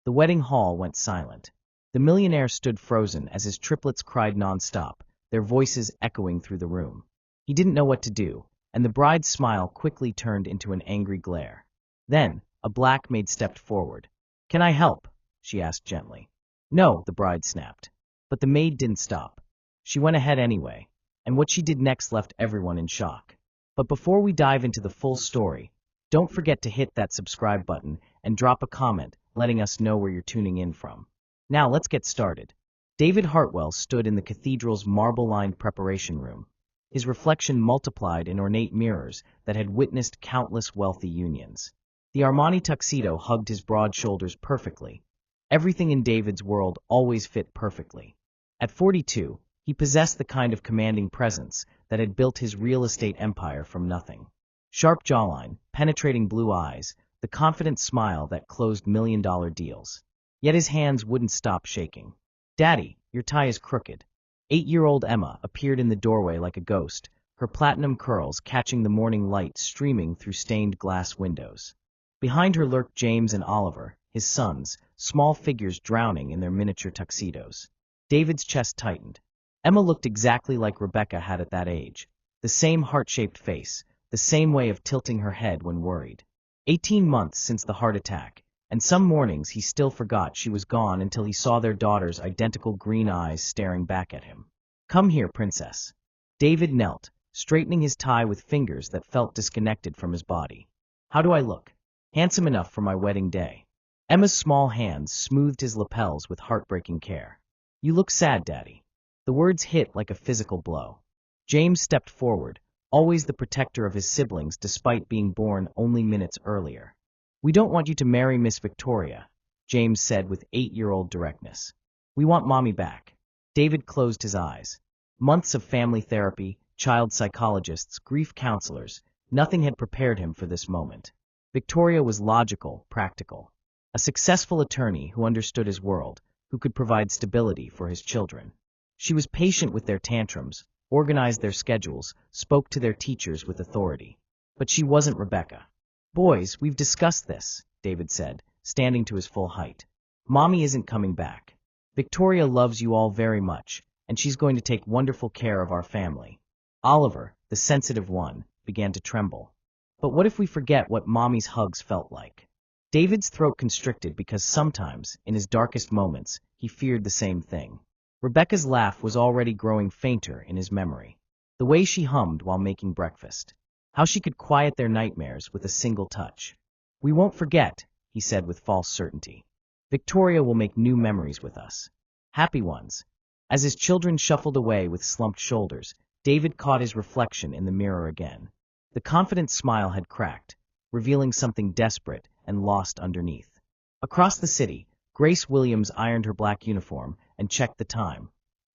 The wedding hall went silent. The millionaire stood frozen as his triplets cried non-stop, their voices echoing through the room. He didn't know what to do, and the bride's smile quickly turned into an angry glare. Then, a black maid stepped forward. "Can I help?" she asked gently. "No," the bride snapped. But the maid didn't stop. She went ahead anyway, and what she did next left everyone in shock. But before we dive into the full story, don't forget to hit that subscribe button and drop a comment letting us know where you're tuning in from. Now let's get started. David Hartwell stood in the cathedral's marble-lined preparation room, his reflection multiplied in ornate mirrors that had witnessed countless wealthy unions. The Armani tuxedo hugged his broad shoulders perfectly. Everything in David's world always fit perfectly. At 42, he possessed the kind of commanding presence that had built his real estate empire from nothing. Sharp jawline, penetrating blue eyes, the confident smile that closed million-dollar deals. Yet his hands wouldn't stop shaking. "Daddy, your tie is crooked." 8-year-old Emma appeared in the doorway like a ghost, her platinum curls catching the morning light streaming through stained glass windows. Behind her lurked James and Oliver, his sons, small figures drowning in their miniature tuxedos. David's chest tightened. Emma looked exactly like Rebecca had at that age. The same heart-shaped face, the same way of tilting her head when worried. 18 months since the heart attack, and some mornings he still forgot she was gone until he saw their daughter's identical green eyes staring back at him. "Come here, princess." David knelt, straightening his tie with fingers that felt disconnected from his body. "How do I look?" "Handsome enough for my wedding day." Emma's small hands smoothed his lapels with heartbreaking care. "You look sad, Daddy." The words hit like a physical blow. James stepped forward, always the protector of his siblings despite being born only minutes earlier. "We don't want you to marry Miss Victoria," James said with 8-year-old directness. "We want Mommy back." David closed his eyes. Months of family therapy, child psychologists, grief counselors, nothing had prepared him for this moment. Victoria was logical, practical. A successful attorney who understood his world, who could provide stability for his children. She was patient with their tantrums, organized their schedules, spoke to their teachers with authority. But she wasn't Rebecca. "Boys, we've discussed this," David said, standing to his full height. "Mommy isn't coming back. Victoria loves you all very much, and she's going to take wonderful care of our family." Oliver, the sensitive one, began to tremble. "But what if we forget what Mommy's hugs felt like?" David's throat constricted because sometimes, in his darkest moments, he feared the same thing. Rebecca's laugh was already growing fainter in his memory. The way she hummed while making breakfast. How she could quiet their nightmares with a single touch. "We won't forget," he said with false certainty. "Victoria will make new memories with us. Happy ones." As his children shuffled away with slumped shoulders, David caught his reflection in the mirror again. The confident smile had cracked, revealing something desperate and lost underneath. Across the city, Grace Williams ironed her black uniform and checked the time.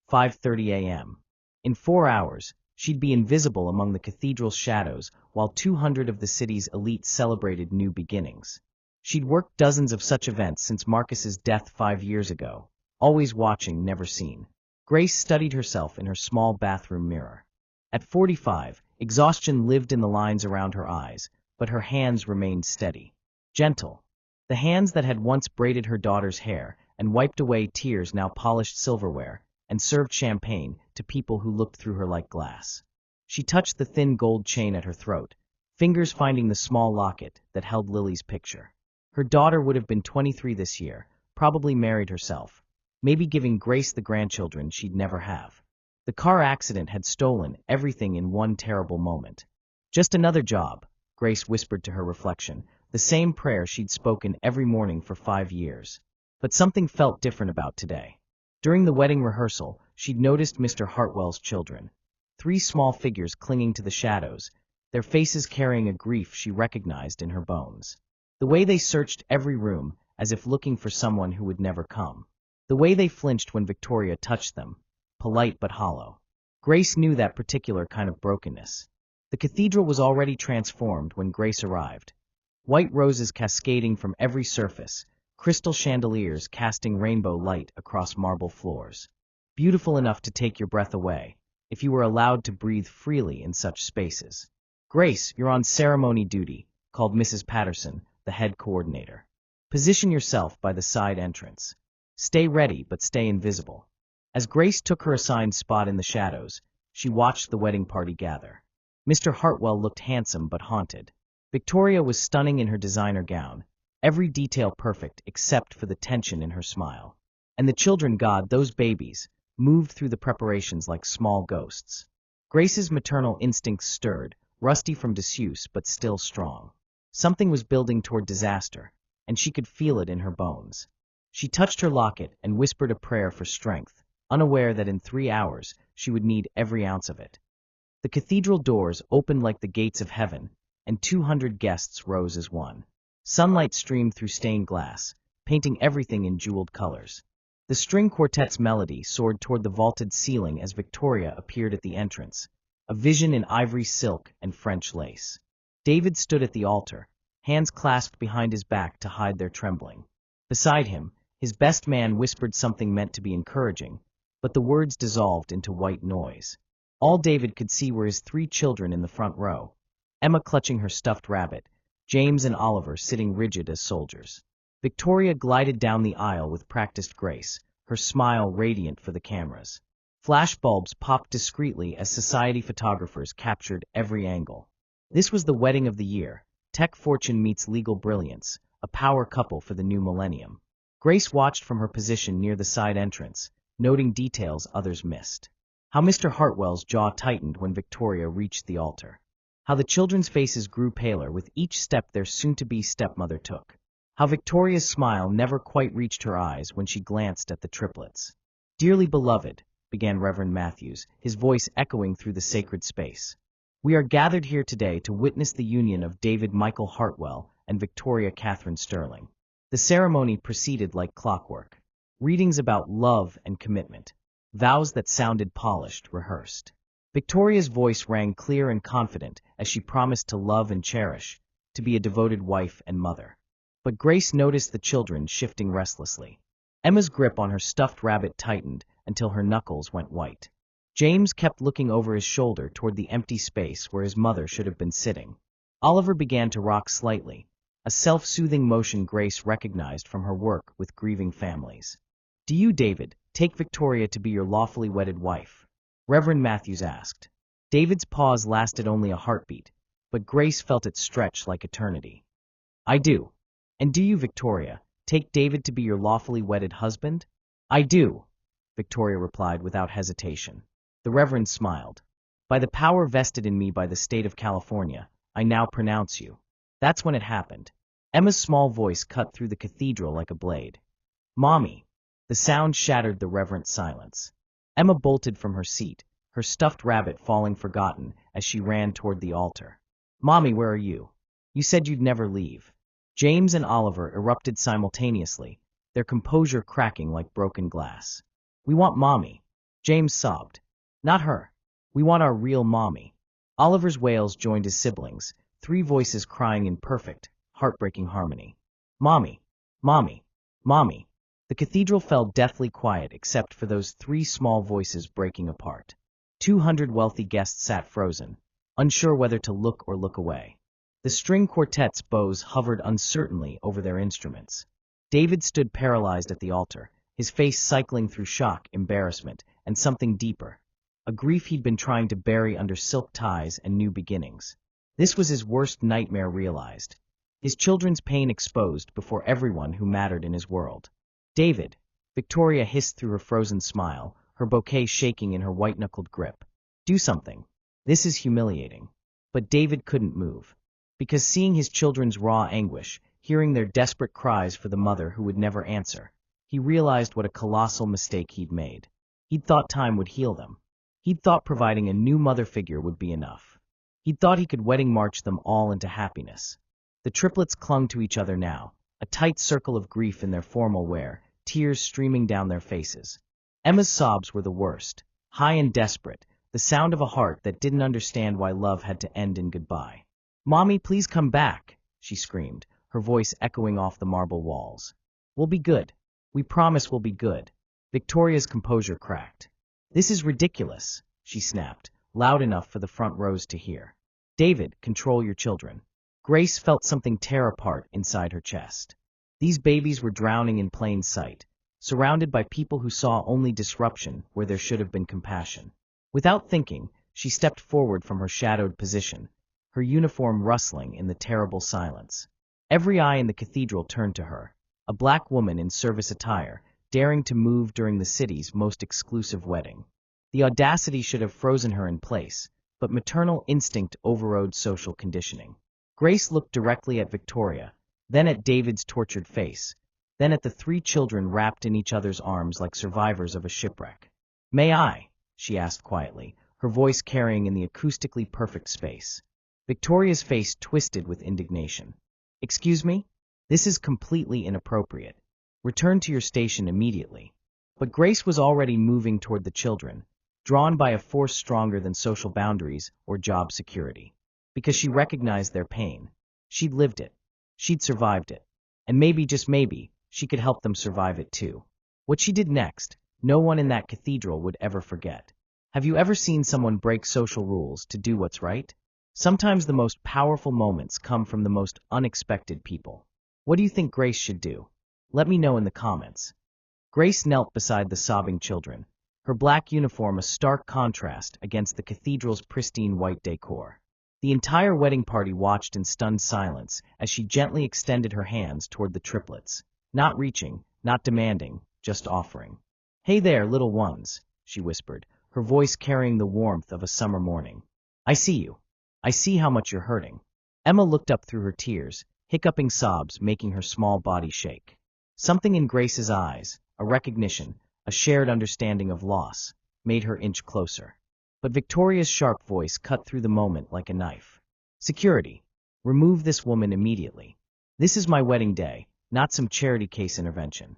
5:30 a.m. In 4 hours, she'd be invisible among the cathedral's shadows while 200 of the city's elites celebrated new beginnings. She'd worked dozens of such events since Marcus's death 5 years ago, always watching, never seen. Grace studied herself in her small bathroom mirror. At 45, exhaustion lived in the lines around her eyes, but her hands remained steady. Gentle. The hands that had once braided her daughter's hair and wiped away tears now polished silverware and served champagne to people who looked through her like glass. She touched the thin gold chain at her throat, fingers finding the small locket that held Lily's picture. Her daughter would have been 23 this year, probably married herself, maybe giving Grace the grandchildren she'd never have. The car accident had stolen everything in one terrible moment. "Just another job," Grace whispered to her reflection, the same prayer she'd spoken every morning for 5 years. But something felt different about today. During the wedding rehearsal, she'd noticed Mr. Hartwell's children. 3 small figures clinging to the shadows, their faces carrying a grief she recognized in her bones. The way they searched every room, as if looking for someone who would never come. The way they flinched when Victoria touched them, polite but hollow. Grace knew that particular kind of brokenness. The cathedral was already transformed when Grace arrived. White roses cascading from every surface, crystal chandeliers casting rainbow light across marble floors. Beautiful enough to take your breath away, if you were allowed to breathe freely in such spaces. "Grace, you're on ceremony duty," called Mrs. Patterson, the head coordinator. Position yourself by the side entrance. Stay ready, but stay invisible. As Grace took her assigned spot in the shadows, she watched the wedding party gather. Mr. Hartwell looked handsome but haunted. Victoria was stunning in her designer gown, every detail perfect except for the tension in her smile. And the children, God, those babies, moved through the preparations like small ghosts. Grace's maternal instincts stirred, rusty from disuse but still strong. Something was building toward disaster, and she could feel it in her bones. She touched her locket and whispered a prayer for strength, unaware that in 3 hours she would need every ounce of it. The cathedral doors opened like the gates of heaven, and 200 guests rose as one. Sunlight streamed through stained glass, painting everything in jeweled colors. The string quartet's melody soared toward the vaulted ceiling as Victoria appeared at the entrance, a vision in ivory silk and French lace. David stood at the altar, hands clasped behind his back to hide their trembling. Beside him, his best man whispered something meant to be encouraging, but the words dissolved into white noise. All David could see were his 3 children in the front row, Emma clutching her stuffed rabbit, James and Oliver sitting rigid as soldiers. Victoria glided down the aisle with practiced grace, her smile radiant for the cameras. Flashbulbs popped discreetly as society photographers captured every angle. This was the wedding of the year. Tech fortune meets legal brilliance, a power couple for the new millennium. Grace watched from her position near the side entrance, noting details others missed. How Mr. Hartwell's jaw tightened when Victoria reached the altar. How the children's faces grew paler with each step their soon-to-be stepmother took. How Victoria's smile never quite reached her eyes when she glanced at the triplets. "Dearly beloved," began Reverend Matthews, his voice echoing through the sacred space. "We are gathered here today to witness the union of David Michael Hartwell and Victoria Catherine Sterling." The ceremony proceeded like clockwork. Readings about love and commitment. Vows that sounded polished, rehearsed. Victoria's voice rang clear and confident as she promised to love and cherish, to be a devoted wife and mother. But Grace noticed the children shifting restlessly. Emma's grip on her stuffed rabbit tightened until her knuckles went white. James kept looking over his shoulder toward the empty space where his mother should have been sitting. Oliver began to rock slightly, a self-soothing motion Grace recognized from her work with grieving families. "Do you, David, take Victoria to be your lawfully wedded wife?" Reverend Matthews asked. David's pause lasted only a heartbeat, but Grace felt it stretch like eternity. "I do." "And do you, Victoria, take David to be your lawfully wedded husband?" "I do," Victoria replied without hesitation. The Reverend smiled. "By the power vested in me by the state of California, I now pronounce you." That's when it happened. Emma's small voice cut through the cathedral like a blade. "Mommy!" The sound shattered the reverent silence. Emma bolted from her seat, her stuffed rabbit falling forgotten as she ran toward the altar. "Mommy, where are you? You said you'd never leave." James and Oliver erupted simultaneously, their composure cracking like broken glass. "We want Mommy," James sobbed. "Not her. We want our real Mommy." Oliver's wails joined his siblings, 3 voices crying in perfect, heartbreaking harmony. "Mommy! Mommy! Mommy!" The cathedral fell deathly quiet except for those 3 small voices breaking apart. 200 wealthy guests sat frozen, unsure whether to look or look away. The string quartet's bows hovered uncertainly over their instruments. David stood paralyzed at the altar, his face cycling through shock, embarrassment, and something deeper, a grief he'd been trying to bury under silk ties and new beginnings. This was his worst nightmare realized, his children's pain exposed before everyone who mattered in his world. "David," Victoria hissed through her frozen smile, her bouquet shaking in her white-knuckled grip. "Do something. This is humiliating." But David couldn't move. Because seeing his children's raw anguish, hearing their desperate cries for the mother who would never answer, he realized what a colossal mistake he'd made. He'd thought time would heal them. He'd thought providing a new mother figure would be enough. He'd thought he could wedding march them all into happiness. The triplets clung to each other now, a tight circle of grief in their formal wear, tears streaming down their faces. Emma's sobs were the worst, high and desperate, the sound of a heart that didn't understand why love had to end in goodbye. "Mommy, please come back," she screamed, her voice echoing off the marble walls. "We'll be good. We promise we'll be good." Victoria's composure cracked. "This is ridiculous," she snapped, loud enough for the front rows to hear. "David, control your children." Grace felt something tear apart inside her chest. These babies were drowning in plain sight, surrounded by people who saw only disruption where there should have been compassion. Without thinking, she stepped forward from her shadowed position, her uniform rustling in the terrible silence. Every eye in the cathedral turned to her, a black woman in service attire, daring to move during the city's most exclusive wedding. The audacity should have frozen her in place, but maternal instinct overrode social conditioning. Grace looked directly at Victoria, then at David's tortured face, then at the three children wrapped in each other's arms like survivors of a shipwreck. "May I?" she asked quietly, her voice carrying in the acoustically perfect space. Victoria's face twisted with indignation. "Excuse me? This is completely inappropriate. Return to your station immediately." But Grace was already moving toward the children, drawn by a force stronger than social boundaries or job security. Because she recognized their pain. She'd lived it. She'd survived it. And maybe, just maybe, she could help them survive it too. What she did next, no one in that cathedral would ever forget. Have you ever seen someone break social rules to do what's right? Sometimes the most powerful moments come from the most unexpected people. What do you think Grace should do? Let me know in the comments. Grace knelt beside the sobbing children, her black uniform a stark contrast against the cathedral's pristine white decor. The entire wedding party watched in stunned silence as she gently extended her hands toward the triplets, not reaching, not demanding, just offering. "Hey there, little ones," she whispered, her voice carrying the warmth of a summer morning. "I see you. I see how much you're hurting." Emma looked up through her tears, hiccuping sobs making her small body shake. Something in Grace's eyes, a recognition, a shared understanding of loss, made her inch closer. But Victoria's sharp voice cut through the moment like a knife. "Security. Remove this woman immediately. This is my wedding day, not some charity case intervention."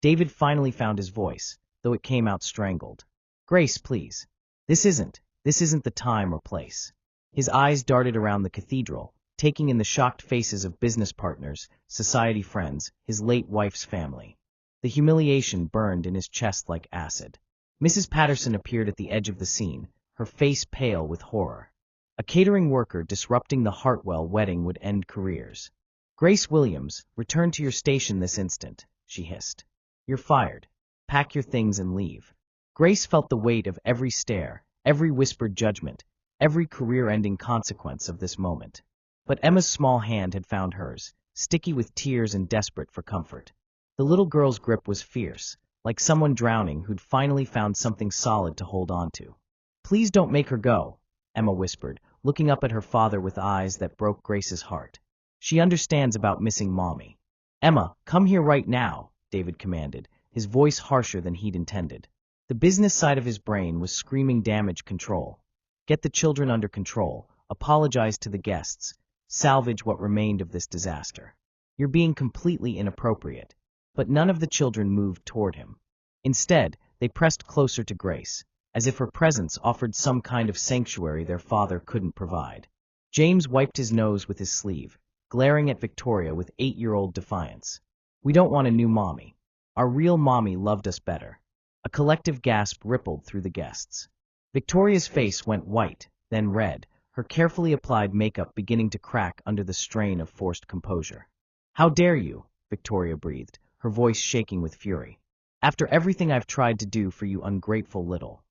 David finally found his voice, though it came out strangled. "Grace, please. This isn't the time or place." His eyes darted around the cathedral, taking in the shocked faces of business partners, society friends, his late wife's family. The humiliation burned in his chest like acid. Mrs. Patterson appeared at the edge of the scene, her face pale with horror. A catering worker disrupting the Hartwell wedding would end careers. "Grace Williams, return to your station this instant," she hissed. "You're fired. Pack your things and leave." Grace felt the weight of every stare, every whispered judgment, every career-ending consequence of this moment. But Emma's small hand had found hers, sticky with tears and desperate for comfort. The little girl's grip was fierce, like someone drowning who'd finally found something solid to hold on to. "Please don't make her go," Emma whispered, looking up at her father with eyes that broke Grace's heart. "She understands about missing Mommy." "Emma, come here right now," David commanded, his voice harsher than he'd intended. The business side of his brain was screaming damage control. Get the children under control, apologize to the guests, salvage what remained of this disaster. "You're being completely inappropriate." But none of the children moved toward him. Instead, they pressed closer to Grace, as if her presence offered some kind of sanctuary their father couldn't provide. James wiped his nose with his sleeve, glaring at Victoria with 8-year-old defiance. "We don't want a new mommy. Our real mommy loved us better." A collective gasp rippled through the guests. Victoria's face went white, then red, her carefully applied makeup beginning to crack under the strain of forced composure. "How dare you?" Victoria breathed, her voice shaking with fury. "After everything I've tried to do for you ungrateful little."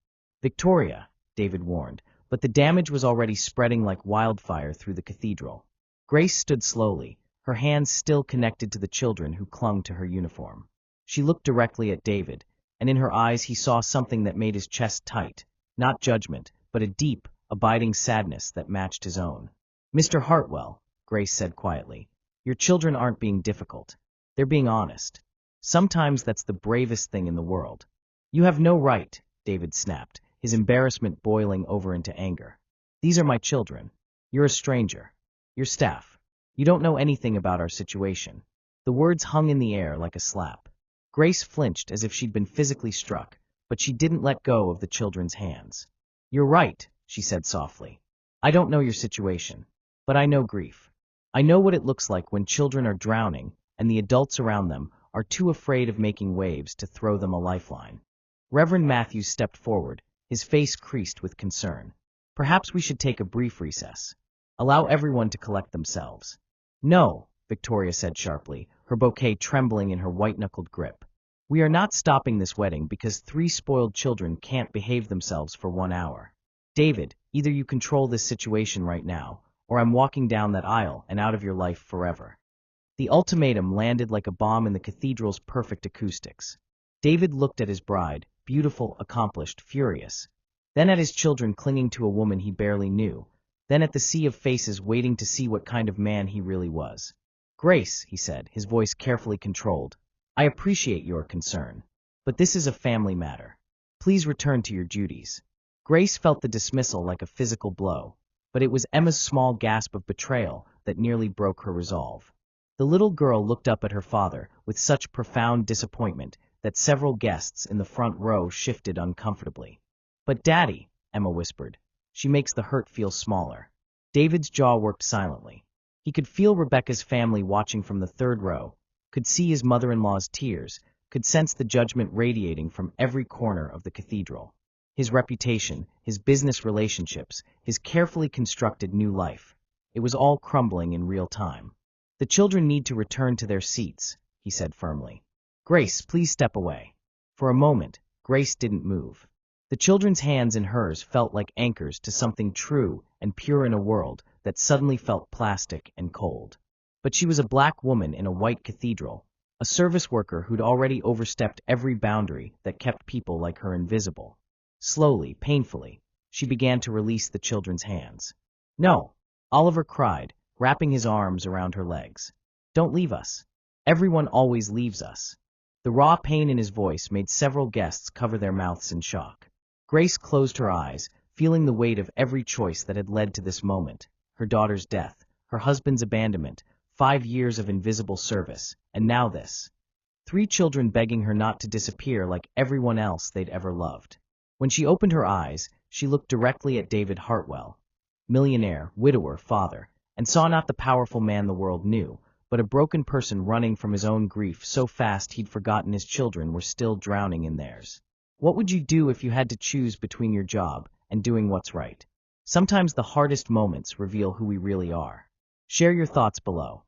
"Victoria," David warned, but the damage was already spreading like wildfire through the cathedral. Grace stood slowly, her hands still connected to the children who clung to her uniform. She looked directly at David, and in her eyes he saw something that made his chest tight, not judgment, but a deep, abiding sadness that matched his own. "Mr. Hartwell," Grace said quietly, "your children aren't being difficult. They're being honest. Sometimes that's the bravest thing in the world." "You have no right," David snapped, his embarrassment boiling over into anger. "These are my children. You're a stranger. You're staff. You don't know anything about our situation." The words hung in the air like a slap. Grace flinched as if she'd been physically struck, but she didn't let go of the children's hands. "You're right," she said softly. "I don't know your situation, but I know grief. I know what it looks like when children are drowning and the adults around them are too afraid of making waves to throw them a lifeline." Reverend Matthews stepped forward, his face creased with concern. "Perhaps we should take a brief recess. Allow everyone to collect themselves." "No," Victoria said sharply, her bouquet trembling in her white-knuckled grip. "We are not stopping this wedding because 3 spoiled children can't behave themselves for 1 hour. David, either you control this situation right now, or I'm walking down that aisle and out of your life forever." The ultimatum landed like a bomb in the cathedral's perfect acoustics. David looked at his bride, beautiful, accomplished, furious. Then at his children clinging to a woman he barely knew. Then at the sea of faces waiting to see what kind of man he really was. "Grace," he said, his voice carefully controlled, "I appreciate your concern. But this is a family matter. Please return to your duties." Grace felt the dismissal like a physical blow, but it was Emma's small gasp of betrayal that nearly broke her resolve. The little girl looked up at her father with such profound disappointment that several guests in the front row shifted uncomfortably. "But Daddy," Emma whispered, "she makes the hurt feel smaller." David's jaw worked silently. He could feel Rebecca's family watching from the third row, could see his mother-in-law's tears, could sense the judgment radiating from every corner of the cathedral. His reputation, his business relationships, his carefully constructed new life. It was all crumbling in real time. "The children need to return to their seats," he said firmly. "Grace, please step away." For a moment, Grace didn't move. The children's hands in hers felt like anchors to something true and pure in a world that suddenly felt plastic and cold. But she was a black woman in a white cathedral, a service worker who'd already overstepped every boundary that kept people like her invisible. Slowly, painfully, she began to release the children's hands. "No," Oliver cried, wrapping his arms around her legs. "Don't leave us. Everyone always leaves us." The raw pain in his voice made several guests cover their mouths in shock. Grace closed her eyes, feeling the weight of every choice that had led to this moment: her daughter's death, her husband's abandonment, 5 years of invisible service, and now this. 3 children begging her not to disappear like everyone else they'd ever loved. When she opened her eyes, she looked directly at David Hartwell, millionaire, widower, father, and saw not the powerful man the world knew, but a broken person running from his own grief so fast he'd forgotten his children were still drowning in theirs. What would you do if you had to choose between your job and doing what's right? Sometimes the hardest moments reveal who we really are. Share your thoughts below.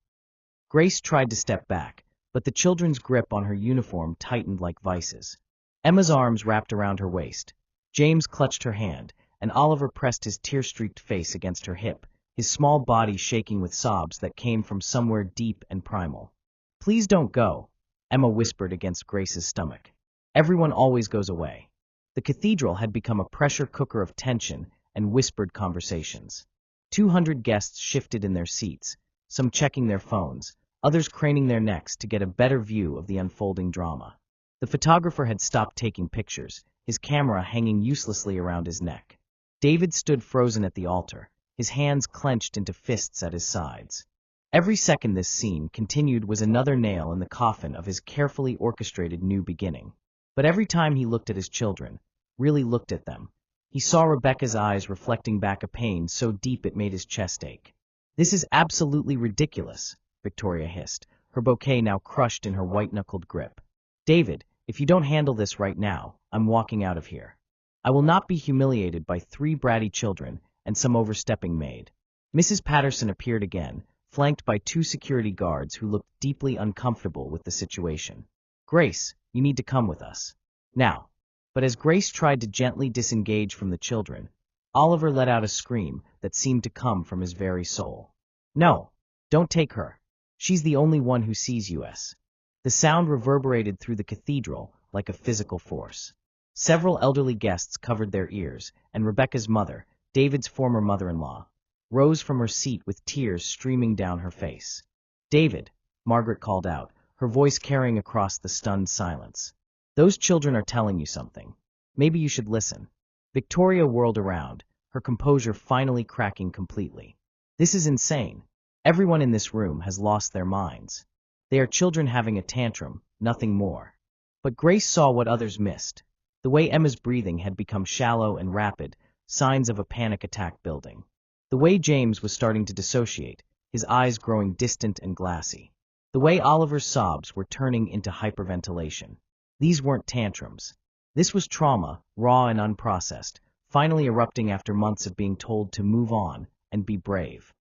Grace tried to step back, but the children's grip on her uniform tightened like vices. Emma's arms wrapped around her waist. James clutched her hand, and Oliver pressed his tear-streaked face against her hip, his small body shaking with sobs that came from somewhere deep and primal. "Please don't go," Emma whispered against Grace's stomach. "Everyone always goes away." The cathedral had become a pressure cooker of tension and whispered conversations. 200 guests shifted in their seats, some checking their phones, others craning their necks to get a better view of the unfolding drama. The photographer had stopped taking pictures, his camera hanging uselessly around his neck. David stood frozen at the altar, his hands clenched into fists at his sides. Every second this scene continued was another nail in the coffin of his carefully orchestrated new beginning. But every time he looked at his children, really looked at them, he saw Rebecca's eyes reflecting back a pain so deep it made his chest ache. "This is absolutely ridiculous," Victoria hissed, her bouquet now crushed in her white-knuckled grip. "David, if you don't handle this right now, I'm walking out of here. I will not be humiliated by 3 bratty children and some overstepping maid." Mrs. Patterson appeared again, flanked by 2 security guards who looked deeply uncomfortable with the situation. "Grace, you need to come with us. Now." But as Grace tried to gently disengage from the children, Oliver let out a scream that seemed to come from his very soul. "No, don't take her. She's the only one who sees us." The sound reverberated through the cathedral like a physical force. Several elderly guests covered their ears, and Rebecca's mother, David's former mother-in-law, rose from her seat with tears streaming down her face. "David," Margaret called out, her voice carrying across the stunned silence. "Those children are telling you something. Maybe you should listen." Victoria whirled around, her composure finally cracking completely. "This is insane. Everyone in this room has lost their minds. They are children having a tantrum, nothing more." But Grace saw what others missed. The way Emma's breathing had become shallow and rapid, signs of a panic attack building. The way James was starting to dissociate, his eyes growing distant and glassy. The way Oliver's sobs were turning into hyperventilation. These weren't tantrums. This was trauma, raw and unprocessed, finally erupting after months of being told to move on and be brave.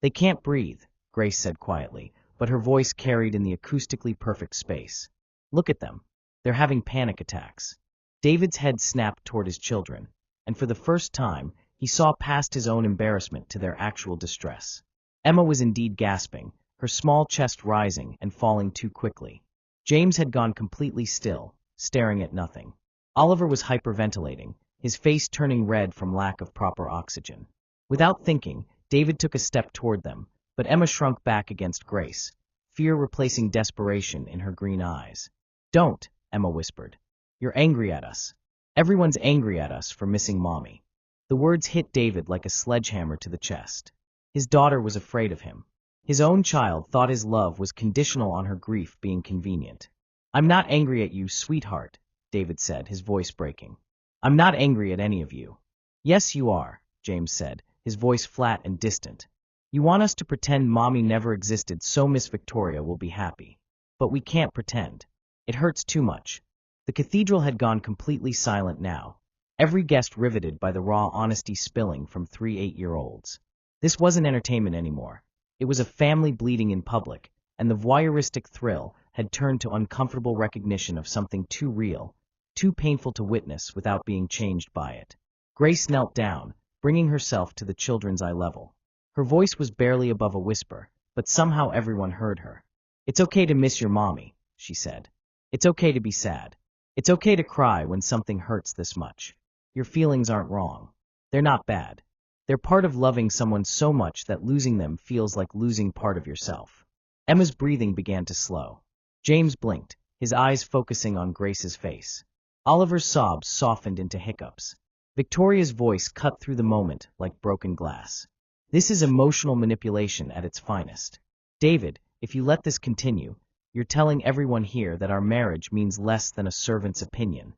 "They can't breathe," Grace said quietly, but her voice carried in the acoustically perfect space. Look at them. They're having panic attacks. David's head snapped toward his children, and for the first time, he saw past his own embarrassment to their actual distress. Emma was indeed gasping, her small chest rising and falling too quickly. James had gone completely still, staring at nothing. Oliver was hyperventilating, his face turning red from lack of proper oxygen. Without thinking, David took a step toward them, but Emma shrunk back against Grace, fear replacing desperation in her green eyes. "Don't," Emma whispered. "You're angry at us. Everyone's angry at us for missing Mommy." The words hit David like a sledgehammer to the chest. His daughter was afraid of him. His own child thought his love was conditional on her grief being convenient. "I'm not angry at you, sweetheart," David said, his voice breaking. "I'm not angry at any of you." "Yes, you are," James said, his voice flat and distant. "You want us to pretend Mommy never existed so Miss Victoria will be happy. But we can't pretend. It hurts too much." The cathedral had gone completely silent now, every guest riveted by the raw honesty spilling from 3 8-year-olds. This wasn't entertainment anymore. It was a family bleeding in public, and the voyeuristic thrill had turned to uncomfortable recognition of something too real, too painful to witness without being changed by it. Grace knelt down, bringing herself to the children's eye level. Her voice was barely above a whisper, but somehow everyone heard her. "It's okay to miss your Mommy," she said. "It's okay to be sad. It's okay to cry when something hurts this much. Your feelings aren't wrong. They're not bad. They're part of loving someone so much that losing them feels like losing part of yourself." Emma's breathing began to slow. James blinked, his eyes focusing on Grace's face. Oliver's sobs softened into hiccups. Victoria's voice cut through the moment like broken glass. "This is emotional manipulation at its finest. David, if you let this continue, you're telling everyone here that our marriage means less than a servant's opinion."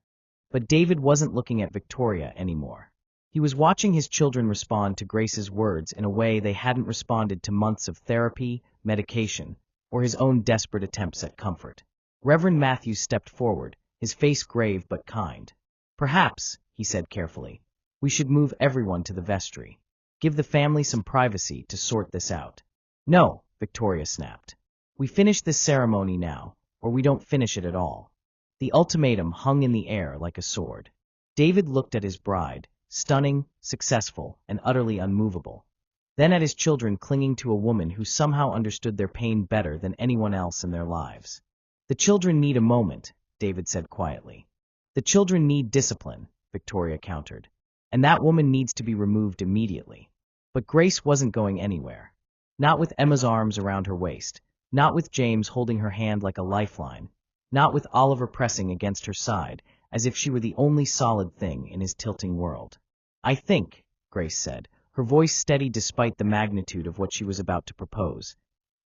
But David wasn't looking at Victoria anymore. He was watching his children respond to Grace's words in a way they hadn't responded to months of therapy, medication, or his own desperate attempts at comfort. Reverend Matthews stepped forward, his face grave but kind. "Perhaps," he said carefully, "we should move everyone to the vestry. Give the family some privacy to sort this out." "No," Victoria snapped. "We finish this ceremony now, or we don't finish it at all." The ultimatum hung in the air like a sword. David looked at his bride, stunning, successful, and utterly unmovable. Then at his children clinging to a woman who somehow understood their pain better than anyone else in their lives. "The children need a moment," David said quietly. "The children need discipline," Victoria countered. "And that woman needs to be removed immediately." But Grace wasn't going anywhere. Not with Emma's arms around her waist, not with James holding her hand like a lifeline, not with Oliver pressing against her side, as if she were the only solid thing in his tilting world. "I think," Grace said, her voice steady despite the magnitude of what she was about to propose,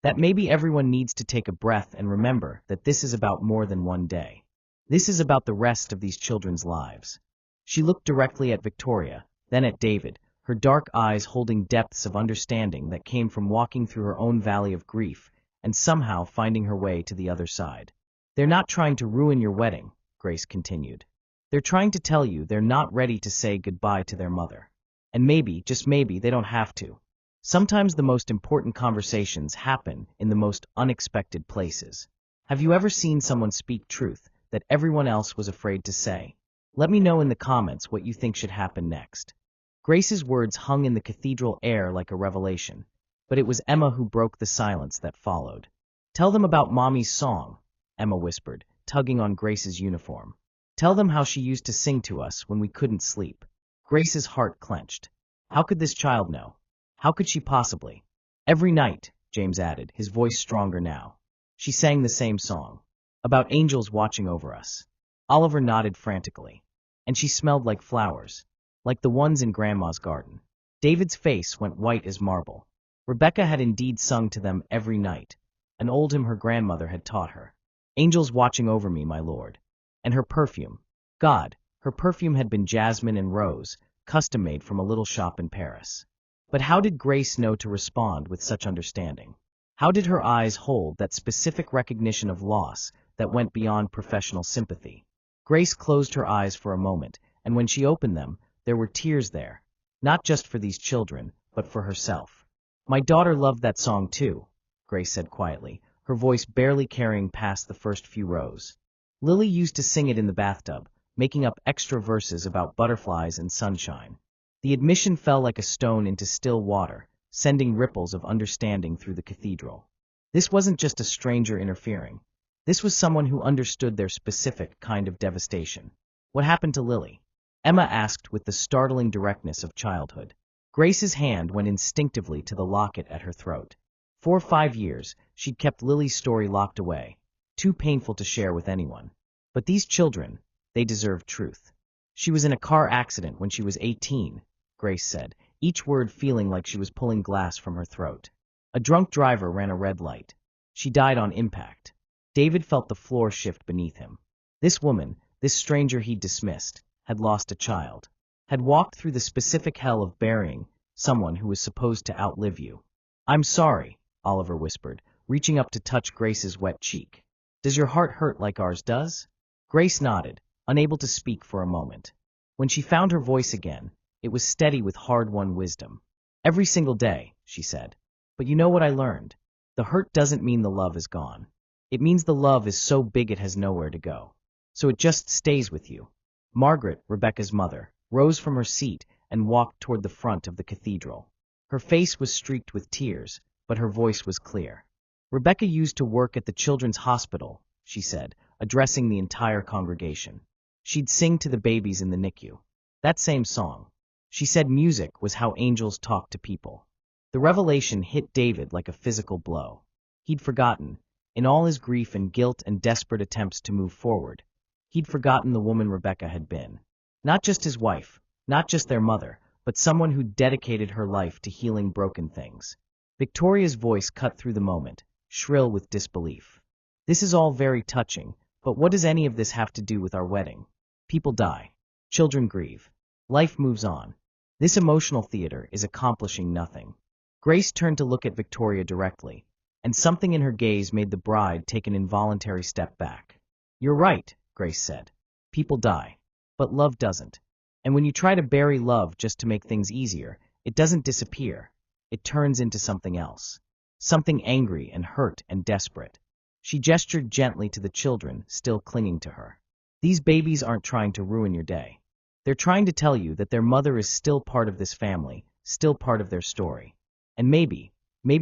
"that maybe everyone needs to take a breath and remember that this is about more than one day. This is about the rest of these children's lives." She looked directly at Victoria, then at David, her dark eyes holding depths of understanding that came from walking through her own valley of grief and somehow finding her way to the other side. "They're not trying to ruin your wedding," Grace continued. "They're trying to tell you they're not ready to say goodbye to their mother. And maybe, just maybe, they don't have to. Sometimes the most important conversations happen in the most unexpected places. Have you ever seen someone speak truth that everyone else was afraid to say? Let me know in the comments what you think should happen next." Grace's words hung in the cathedral air like a revelation, but it was Emma who broke the silence that followed. "Tell them about Mommy's song," Emma whispered, tugging on Grace's uniform. "Tell them how she used to sing to us when we couldn't sleep." Grace's heart clenched. How could this child know? How could she possibly? "Every night," James added, his voice stronger now. "She sang the same song. About angels watching over us." Oliver nodded frantically. "And she smelled like flowers. Like the ones in Grandma's garden." David's face went white as marble. Rebecca had indeed sung to them every night, an old hymn her grandmother had taught her. "Angels watching over me, my lord." And her perfume. God, her perfume had been jasmine and rose, custom-made from a little shop in Paris. But how did Grace know to respond with such understanding? How did her eyes hold that specific recognition of loss that went beyond professional sympathy? Grace closed her eyes for a moment, and when she opened them, there were tears there, not just for these children, but for herself. "My daughter loved that song too," Grace said quietly, her voice barely carrying past the first few rows. Lily used to sing it in the bathtub, making up extra verses about butterflies and sunshine. The admission fell like a stone into still water, sending ripples of understanding through the cathedral. This wasn't just a stranger interfering. This was someone who understood their specific kind of devastation. What happened to Lily? Emma asked with the startling directness of childhood. Grace's hand went instinctively to the locket at her throat. For 5 years, she'd kept Lily's story locked away, too painful to share with anyone. But these children, they deserved truth. She was in a car accident when she was 18, Grace said, each word feeling like she was pulling glass from her throat. A drunk driver ran a red light. She died on impact. David felt the floor shift beneath him. This woman, this stranger he'd dismissed, had lost a child, had walked through the specific hell of burying someone who was supposed to outlive you. "I'm sorry," Oliver whispered, reaching up to touch Grace's wet cheek. "Does your heart hurt like ours does?" Grace nodded, unable to speak for a moment. When she found her voice again, it was steady with hard-won wisdom. "Every single day," she said. "But you know what I learned? The hurt doesn't mean the love is gone. It means the love is so big it has nowhere to go. So it just stays with you." Margaret, Rebecca's mother, rose from her seat and walked toward the front of the cathedral. Her face was streaked with tears, but her voice was clear. "Rebecca used to work at the children's hospital," she said, addressing the entire congregation. "She'd sing to the babies in the NICU. That same song. She said music was how angels talk to people." The revelation hit David like a physical blow. He'd forgotten, in all his grief and guilt and desperate attempts to move forward, he'd forgotten the woman Rebecca had been. Not just his wife, not just their mother, but someone who dedicated her life to healing broken things. Victoria's voice cut through the moment, shrill with disbelief. "This is all very touching, but what does any of this have to do with our wedding? People die. Children grieve. Life moves on. This emotional theater is accomplishing nothing." Grace turned to look at Victoria directly, and something in her gaze made the bride take an involuntary step back. "You're right," Grace said. "People die. But love doesn't. And when you try to bury love just to make things easier, it doesn't disappear. It turns into something else. Something angry and hurt and desperate." She gestured gently to the children still clinging to her. "These babies aren't trying to ruin your day. They're trying to tell you that their mother is still part of this family, still part of their story. And maybe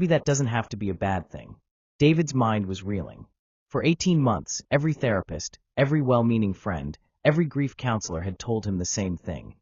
that doesn't have to be a bad thing." David's mind was reeling. For 18 months, every therapist, every well-meaning friend, every grief counselor had told him the same thing.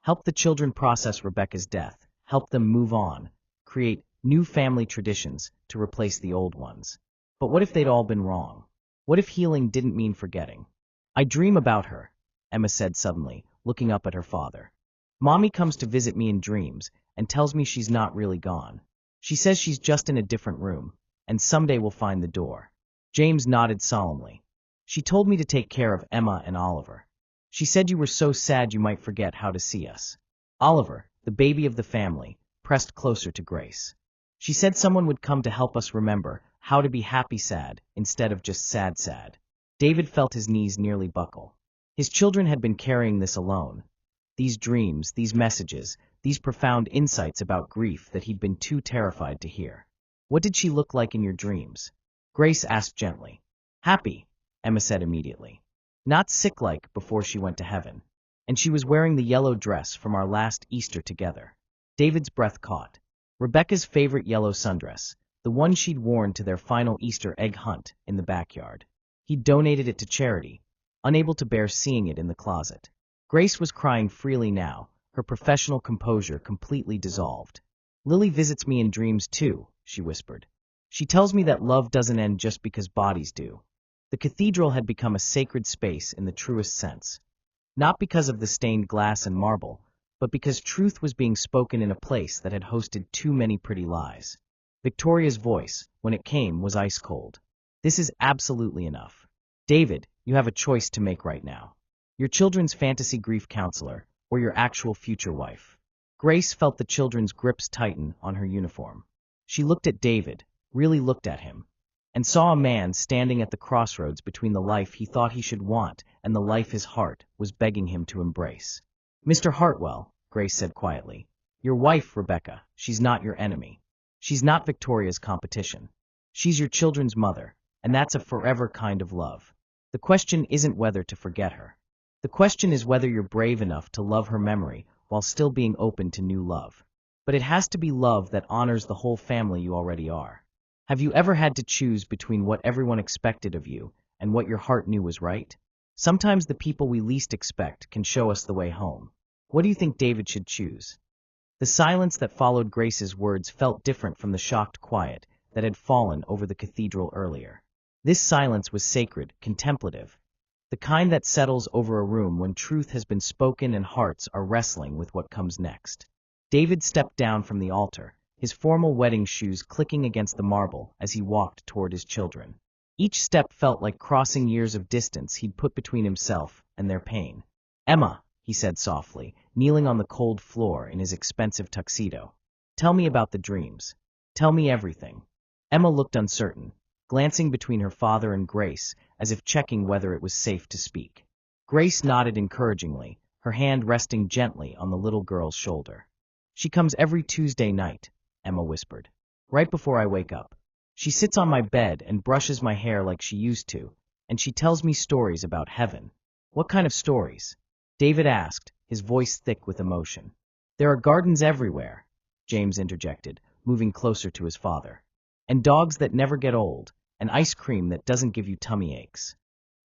Help the children process Rebecca's death, help them move on, create new family traditions to replace the old ones. But what if they'd all been wrong? What if healing didn't mean forgetting? "I dream about her," Emma said suddenly, looking up at her father. "Mommy comes to visit me in dreams and tells me she's not really gone. She says she's just in a different room, and someday we'll find the door." James nodded solemnly. "She told me to take care of Emma and Oliver. She said you were so sad you might forget how to see us." Oliver, the baby of the family, pressed closer to Grace. "She said someone would come to help us remember how to be happy sad instead of just sad sad." David felt his knees nearly buckle. His children had been carrying this alone. These dreams, these messages, these profound insights about grief that he'd been too terrified to hear. "What did she look like in your dreams?" Grace asked gently. "Happy," Emma said immediately. "Not sick-like before she went to heaven. And she was wearing the yellow dress from our last Easter together." David's breath caught. Rebecca's favorite yellow sundress, the one she'd worn to their final Easter egg hunt in the backyard. He'd donated it to charity, unable to bear seeing it in the closet. Grace was crying freely now, her professional composure completely dissolved. "Lily visits me in dreams too," she whispered. "She tells me that love doesn't end just because bodies do." The cathedral had become a sacred space in the truest sense. Not because of the stained glass and marble, but because truth was being spoken in a place that had hosted too many pretty lies. Victoria's voice, when it came, was ice cold. "This is absolutely enough. David, you have a choice to make right now. Your children's fantasy grief counselor, or your actual future wife." Grace felt the children's grips tighten on her uniform. She looked at David, really looked at him, and saw a man standing at the crossroads between the life he thought he should want and the life his heart was begging him to embrace. "Mr. Hartwell," Grace said quietly, "your wife, Rebecca, she's not your enemy. She's not Victoria's competition. She's your children's mother, and that's a forever kind of love. The question isn't whether to forget her. The question is whether you're brave enough to love her memory while still being open to new love. But it has to be love that honors the whole family you already are. Have you ever had to choose between what everyone expected of you and what your heart knew was right? Sometimes the people we least expect can show us the way home. What do you think David should choose? The silence that followed Grace's words felt different from the shocked quiet that had fallen over the cathedral earlier. This silence was sacred, contemplative, the kind that settles over a room when truth has been spoken and hearts are wrestling with what comes next. David stepped down from the altar, his formal wedding shoes clicking against the marble as he walked toward his children. Each step felt like crossing years of distance he'd put between himself and their pain. "Emma," he said softly, kneeling on the cold floor in his expensive tuxedo. "Tell me about the dreams. Tell me everything." Emma looked uncertain, glancing between her father and Grace as if checking whether it was safe to speak. Grace nodded encouragingly, her hand resting gently on the little girl's shoulder. "She comes every Tuesday night," Emma whispered, "right before I wake up. She sits on my bed and brushes my hair like she used to, and she tells me stories about heaven." "What kind of stories?" David asked, his voice thick with emotion. "There are gardens everywhere," James interjected, moving closer to his father. "And dogs that never get old, and ice cream that doesn't give you tummy aches."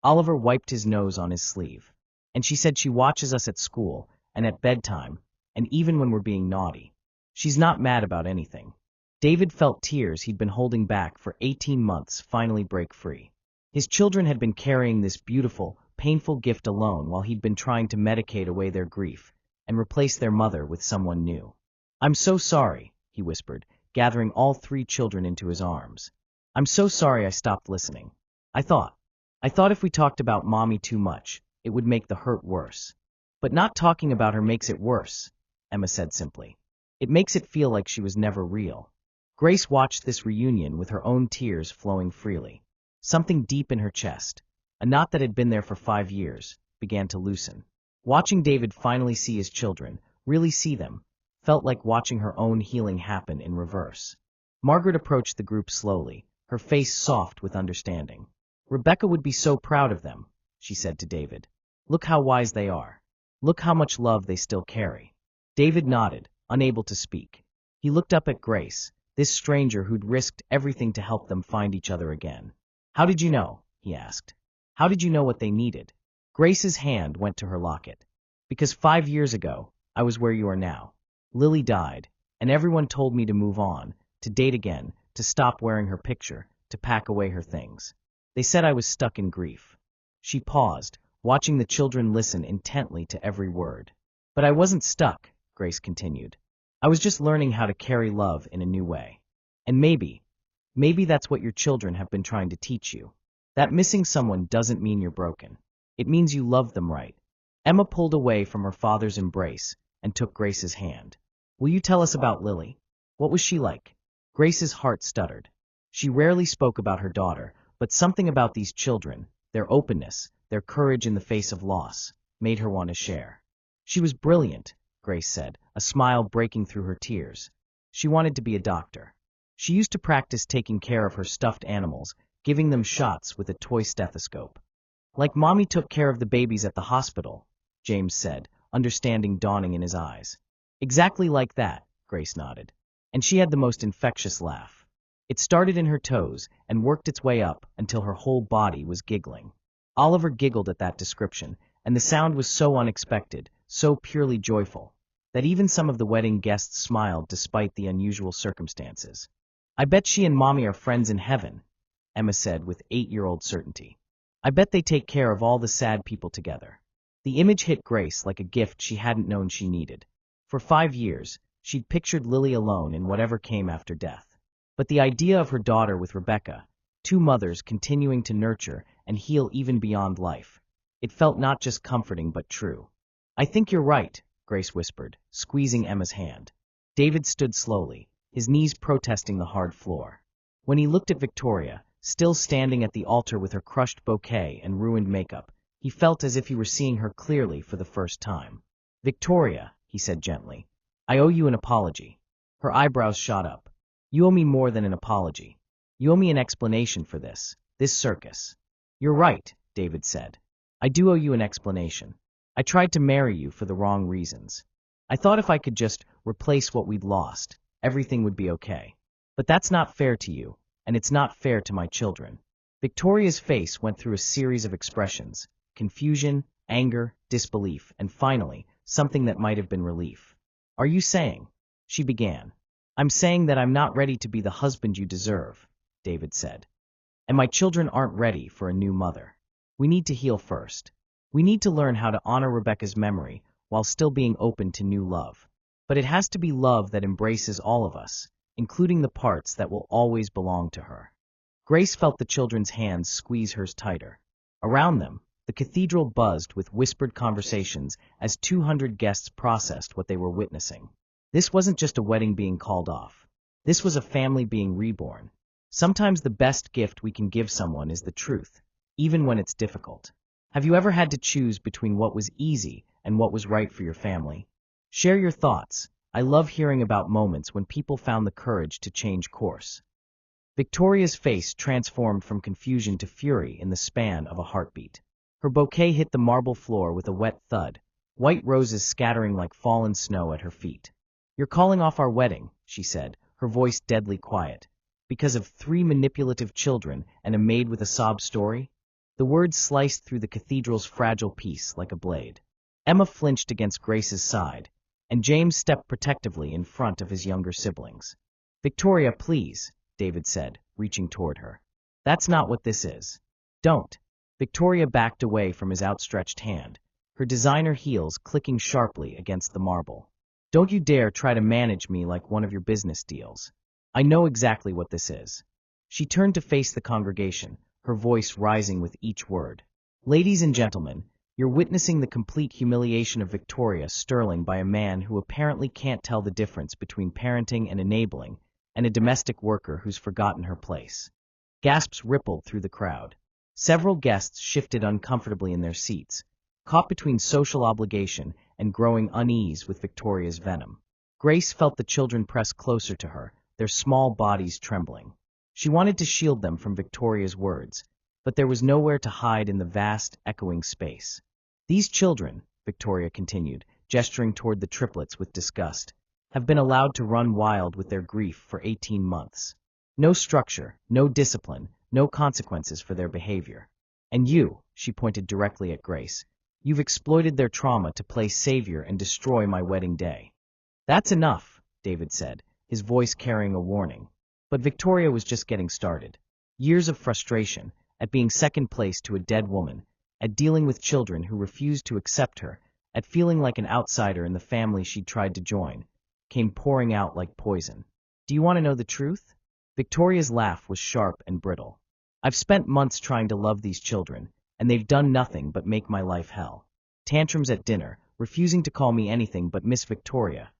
Oliver wiped his nose on his sleeve. "And she said she watches us at school, and at bedtime, and even when we're being naughty. She's not mad about anything." David felt tears he'd been holding back for 18 months finally break free. His children had been carrying this beautiful, painful gift alone while he'd been trying to medicate away their grief and replace their mother with someone new. "I'm so sorry," he whispered, gathering all 3 children into his arms. "I'm so sorry I stopped listening. I thought if we talked about Mommy too much, it would make the hurt worse." "But not talking about her makes it worse," Emma said simply. "It makes it feel like she was never real." Grace watched this reunion with her own tears flowing freely. Something deep in her chest, a knot that had been there for 5 years, began to loosen. Watching David finally see his children, really see them, felt like watching her own healing happen in reverse. Margaret approached the group slowly, her face soft with understanding. "Rebecca would be so proud of them," she said to David. "Look how wise they are. Look how much love they still carry." David nodded, unable to speak. He looked up at Grace, this stranger who'd risked everything to help them find each other again. "How did you know?" he asked. "How did you know what they needed?" Grace's hand went to her locket. "Because 5 years ago, I was where you are now. Lily died, and everyone told me to move on, to date again, to stop wearing her picture, to pack away her things. They said I was stuck in grief." She paused, watching the children listen intently to every word. "But I wasn't stuck," Grace continued. "I was just learning how to carry love in a new way. And maybe that's what your children have been trying to teach you. That missing someone doesn't mean you're broken. It means you love them right." Emma pulled away from her father's embrace and took Grace's hand. "Will you tell us about Lily? What was she like?" Grace's heart stuttered. She rarely spoke about her daughter, but something about these children, their openness, their courage in the face of loss, made her want to share. "She was brilliant," Grace said, a smile breaking through her tears. "She wanted to be a doctor. She used to practice taking care of her stuffed animals, giving them shots with a toy stethoscope." "Like Mommy took care of the babies at the hospital," James said, understanding dawning in his eyes. "Exactly like that," Grace nodded. "And she had the most infectious laugh. It started in her toes and worked its way up until her whole body was giggling." Oliver giggled at that description, and the sound was so unexpected, so purely joyful, that even some of the wedding guests smiled despite the unusual circumstances. "I bet she and Mommy are friends in heaven," Emma said with 8-year-old certainty. "I bet they take care of all the sad people together." The image hit Grace like a gift she hadn't known she needed. For 5 years, she'd pictured Lily alone in whatever came after death. But the idea of her daughter with Rebecca, 2 mothers continuing to nurture and heal even beyond life, it felt not just comforting but true. "I think you're right," Grace whispered, squeezing Emma's hand. David stood slowly, his knees protesting the hard floor. When he looked at Victoria, still standing at the altar with her crushed bouquet and ruined makeup, he felt as if he were seeing her clearly for the first time. "Victoria," he said gently, "I owe you an apology." Her eyebrows shot up. "You owe me more than an apology. You owe me an explanation for this circus. You're right, David said. I do owe you an explanation. I tried to marry you for the wrong reasons. I thought if I could just replace what we'd lost, everything would be okay. But that's not fair to you, and it's not fair to my children. Victoria's face went through a series of expressions: confusion, anger, disbelief, and finally, something that might have been relief. Are you saying? She began. I'm saying that I'm not ready to be the husband you deserve, David said. And my children aren't ready for a new mother. We need to heal first. We need to learn how to honor Rebecca's memory while still being open to new love. But it has to be love that embraces all of us, including the parts that will always belong to her. Grace felt the children's hands squeeze hers tighter. Around them, the cathedral buzzed with whispered conversations as 200 guests processed what they were witnessing. This wasn't just a wedding being called off. This was a family being reborn. Sometimes the best gift we can give someone is the truth, even when it's difficult. Have you ever had to choose between what was easy and what was right for your family? Share your thoughts. I love hearing about moments when people found the courage to change course. Victoria's face transformed from confusion to fury in the span of a heartbeat. Her bouquet hit the marble floor with a wet thud, white roses scattering like fallen snow at her feet. You're calling off our wedding, she said, her voice deadly quiet, because of 3 manipulative children and a maid with a sob story? The words sliced through the cathedral's fragile peace like a blade. Emma flinched against Grace's side, and James stepped protectively in front of his younger siblings. Victoria, please, David said, reaching toward her. That's not what this is. Don't. Victoria backed away from his outstretched hand, her designer heels clicking sharply against the marble. Don't you dare try to manage me like one of your business deals. I know exactly what this is. She turned to face the congregation, her voice rising with each word. Ladies and gentlemen, you're witnessing the complete humiliation of Victoria Sterling by a man who apparently can't tell the difference between parenting and enabling, and a domestic worker who's forgotten her place. Gasps rippled through the crowd. Several guests shifted uncomfortably in their seats, caught between social obligation and growing unease with Victoria's venom. Grace felt the children press closer to her, their small bodies trembling. She wanted to shield them from Victoria's words, but there was nowhere to hide in the vast, echoing space. These children, Victoria continued, gesturing toward the triplets with disgust, have been allowed to run wild with their grief for 18 months. No structure, no discipline, no consequences for their behavior. And you, she pointed directly at Grace, you've exploited their trauma to play savior and destroy my wedding day. That's enough, David said, his voice carrying a warning. But Victoria was just getting started. Years of frustration, at being second place to a dead woman, at dealing with children who refused to accept her, at feeling like an outsider in the family she'd tried to join, came pouring out like poison. Do you want to know the truth? Victoria's laugh was sharp and brittle. I've spent months trying to love these children, and they've done nothing but make my life hell. Tantrums at dinner, refusing to call me anything but Miss Victoria,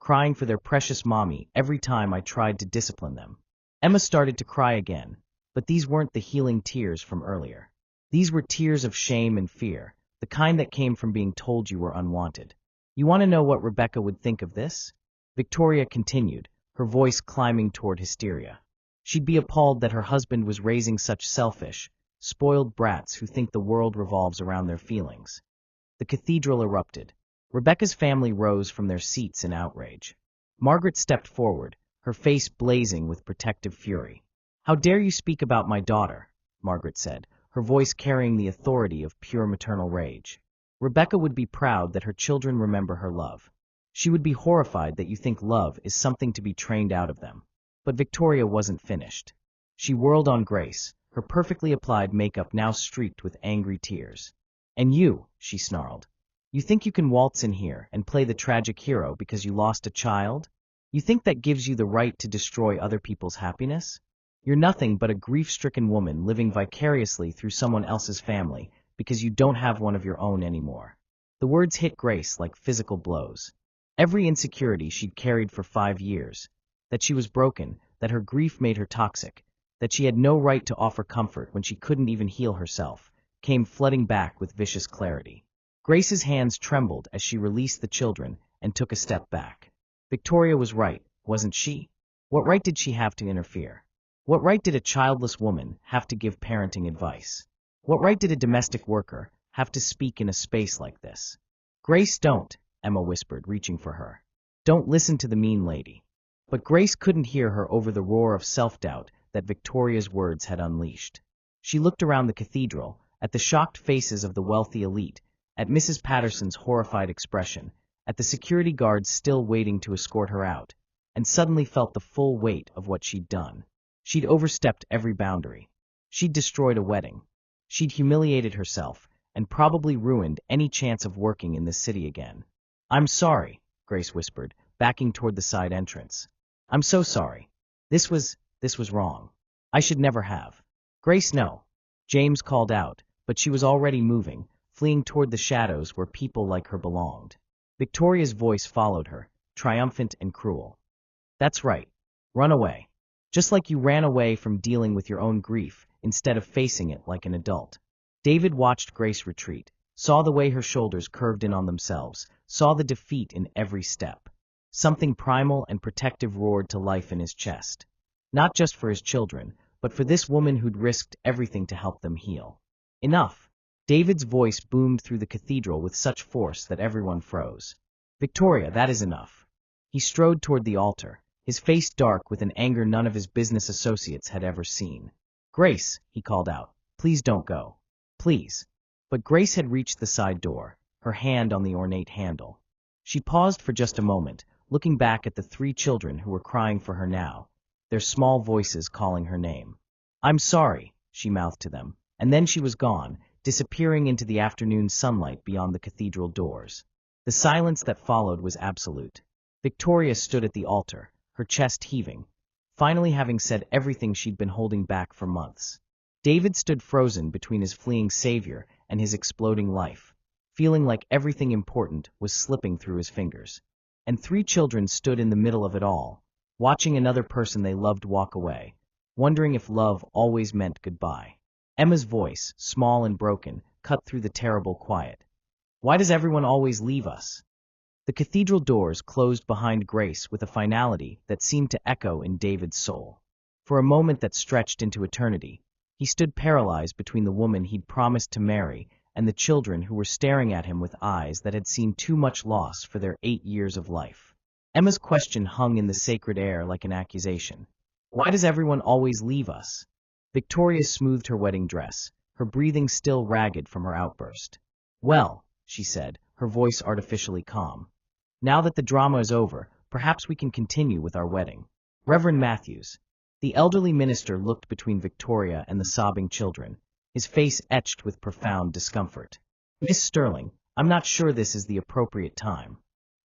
crying for their precious mommy every time I tried to discipline them. Emma started to cry again, but these weren't the healing tears from earlier. These were tears of shame and fear, the kind that came from being told you were unwanted. You want to know what Rebecca would think of this? Victoria continued, her voice climbing toward hysteria. She'd be appalled that her husband was raising such selfish, spoiled brats who think the world revolves around their feelings. The cathedral erupted. Rebecca's family rose from their seats in outrage. Margaret stepped forward, her face blazing with protective fury. How dare you speak about my daughter, Margaret said, her voice carrying the authority of pure maternal rage. Rebecca would be proud that her children remember her love. She would be horrified that you think love is something to be trained out of them. But Victoria wasn't finished. She whirled on Grace, her perfectly applied makeup now streaked with angry tears. And you, she snarled. You think you can waltz in here and play the tragic hero because you lost a child? You think that gives you the right to destroy other people's happiness? You're nothing but a grief-stricken woman living vicariously through someone else's family because you don't have one of your own anymore. The words hit Grace like physical blows. Every insecurity she'd carried for 5 years, that she was broken, that her grief made her toxic, that she had no right to offer comfort when she couldn't even heal herself, came flooding back with vicious clarity. Grace's hands trembled as she released the children and took a step back. Victoria was right, wasn't she? What right did she have to interfere? What right did a childless woman have to give parenting advice? What right did a domestic worker have to speak in a space like this? Grace, don't, Emma whispered, reaching for her. Don't listen to the mean lady. But Grace couldn't hear her over the roar of self-doubt that Victoria's words had unleashed. She looked around the cathedral, at the shocked faces of the wealthy elite, at Mrs. Patterson's horrified expression, at the security guards still waiting to escort her out, and suddenly felt the full weight of what she'd done. She'd overstepped every boundary. She'd destroyed a wedding. She'd humiliated herself, and probably ruined any chance of working in this city again. I'm sorry, Grace whispered, backing toward the side entrance. I'm so sorry. This was wrong. I should never have. Grace, no. James called out, but she was already moving, fleeing toward the shadows where people like her belonged. Victoria's voice followed her, triumphant and cruel. That's right. Run away. Just like you ran away from dealing with your own grief instead of facing it like an adult. David watched Grace retreat, saw the way her shoulders curved in on themselves, saw the defeat in every step. Something primal and protective roared to life in his chest. Not just for his children, but for this woman who'd risked everything to help them heal. Enough! David's voice boomed through the cathedral with such force that everyone froze. Victoria, that is enough. He strode toward the altar, his face dark with an anger none of his business associates had ever seen. Grace, he called out, please don't go. Please. But Grace had reached the side door, her hand on the ornate handle. She paused for just a moment, looking back at the 3 children who were crying for her now, their small voices calling her name. I'm sorry, she mouthed to them, and then she was gone, disappearing into the afternoon sunlight beyond the cathedral doors. The silence that followed was absolute. Victoria stood at the altar, her chest heaving, finally having said everything she'd been holding back for months. David stood frozen between his fleeing savior and his exploding life, feeling like everything important was slipping through his fingers. And 3 children stood in the middle of it all, watching another person they loved walk away, wondering if love always meant goodbye. Emma's voice, small and broken, cut through the terrible quiet. Why does everyone always leave us? The cathedral doors closed behind Grace with a finality that seemed to echo in David's soul. For a moment that stretched into eternity, he stood paralyzed between the woman he'd promised to marry and the children who were staring at him with eyes that had seen too much loss for their 8 years of life. Emma's question hung in the sacred air like an accusation. Why does everyone always leave us? Victoria smoothed her wedding dress, her breathing still ragged from her outburst. Well, she said, her voice artificially calm. Now that the drama is over, perhaps we can continue with our wedding. Reverend Matthews. The elderly minister looked between Victoria and the sobbing children, his face etched with profound discomfort. Miss Sterling, I'm not sure this is the appropriate time.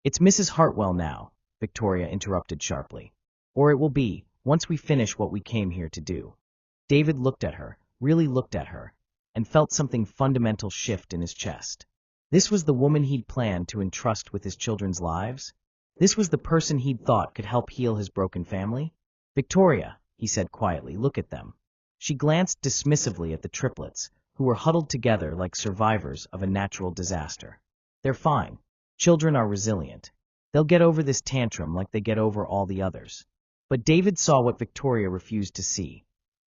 It's Mrs. Hartwell now, Victoria interrupted sharply. Or it will be, once we finish what we came here to do. David looked at her, really looked at her, and felt something fundamental shift in his chest. This was the woman he'd planned to entrust with his children's lives? This was the person he'd thought could help heal his broken family? Victoria, he said quietly, look at them. She glanced dismissively at the triplets, who were huddled together like survivors of a natural disaster. They're fine. Children are resilient. They'll get over this tantrum like they get over all the others. But David saw what Victoria refused to see.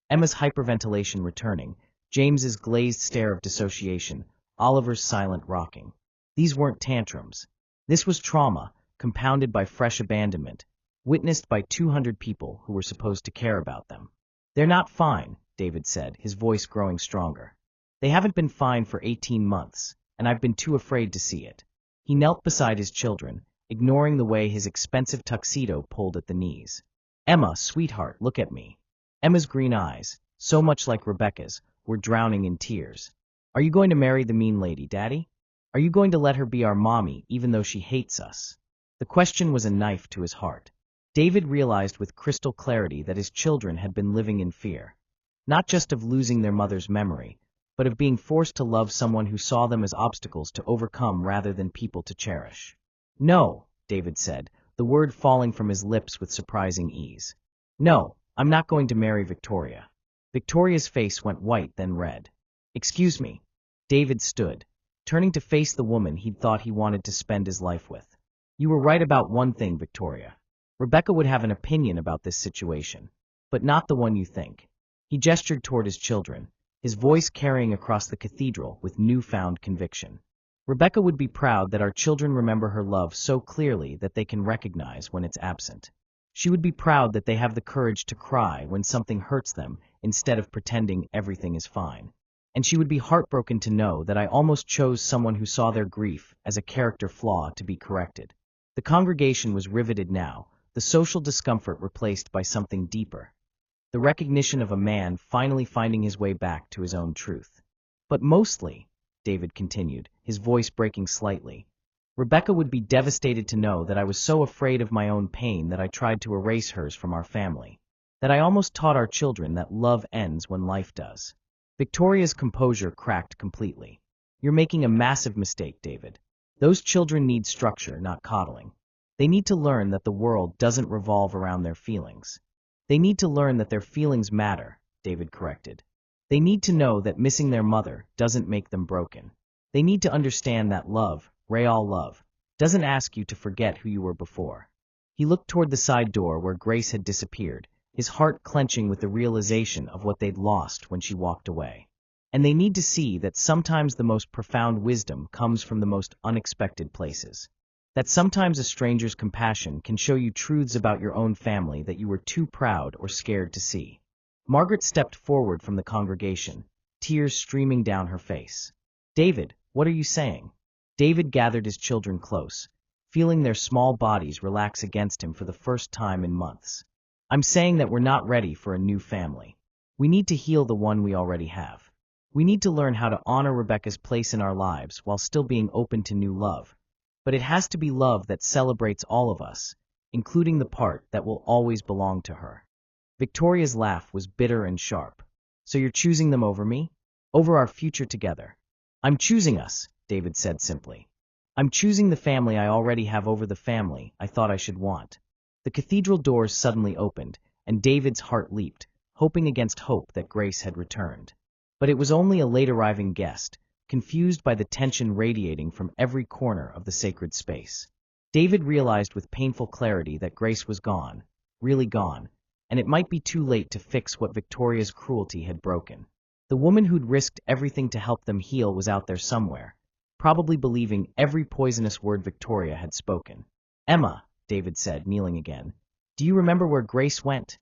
Emma's hyperventilation returning, James's glazed stare of dissociation, Oliver's silent rocking. These weren't tantrums. This was trauma, compounded by fresh abandonment, witnessed by 200 people who were supposed to care about them. They're not fine, David said, his voice growing stronger. They haven't been fine for 18 months, and I've been too afraid to see it. He knelt beside his children, ignoring the way his expensive tuxedo pulled at the knees. Emma, sweetheart, look at me. Emma's green eyes, so much like Rebecca's, were drowning in tears. Are you going to marry the mean lady, Daddy? Are you going to let her be our mommy even though she hates us? The question was a knife to his heart. David realized with crystal clarity that his children had been living in fear. Not just of losing their mother's memory, but of being forced to love someone who saw them as obstacles to overcome rather than people to cherish. No, David said, the word falling from his lips with surprising ease. No, I'm not going to marry Victoria. Victoria's face went white, then red. Excuse me. David stood, turning to face the woman he'd thought he wanted to spend his life with. You were right about one thing, Victoria. Rebecca would have an opinion about this situation. but not the one you think. He gestured toward his children, his voice carrying across the cathedral with newfound conviction. Rebecca would be proud that our children remember her love so clearly that they can recognize when it's absent. She would be proud that they have the courage to cry when something hurts them instead of pretending everything is fine. And she would be heartbroken to know that I almost chose someone who saw their grief as a character flaw to be corrected. The congregation was riveted now, the social discomfort replaced by something deeper. The recognition of a man finally finding his way back to his own truth. But mostly, David continued, his voice breaking slightly, Rebecca would be devastated to know that I was so afraid of my own pain that I tried to erase hers from our family. That I almost taught our children that love ends when life does. Victoria's composure cracked completely. You're making a massive mistake, David. Those children need structure, not coddling. They need to learn that the world doesn't revolve around their feelings. They need to learn that their feelings matter, David corrected. They need to know that missing their mother doesn't make them broken. They need to understand that love, real love, doesn't ask you to forget who you were before. He looked toward the side door where Grace had disappeared, his heart clenching with the realization of what they'd lost when she walked away. And they need to see that sometimes the most profound wisdom comes from the most unexpected places. That sometimes a stranger's compassion can show you truths about your own family that you were too proud or scared to see. Margaret stepped forward from the congregation, tears streaming down her face. David, what are you saying? David gathered his children close, feeling their small bodies relax against him for the first time in months. I'm saying that we're not ready for a new family. We need to heal the one we already have. We need to learn how to honor Rebecca's place in our lives while still being open to new love. But it has to be love that celebrates all of us, including the part that will always belong to her. Victoria's laugh was bitter and sharp. So you're choosing them over me? Over our future together? I'm choosing us, David said simply. I'm choosing the family I already have over the family I thought I should want. The cathedral doors suddenly opened, and David's heart leaped, hoping against hope that Grace had returned. But it was only a late-arriving guest, confused by the tension radiating from every corner of the sacred space. David realized with painful clarity that Grace was gone, really gone, and it might be too late to fix what Victoria's cruelty had broken. The woman who'd risked everything to help them heal was out there somewhere, probably believing every poisonous word Victoria had spoken. Emma, David said, kneeling again, do you remember where Grace went?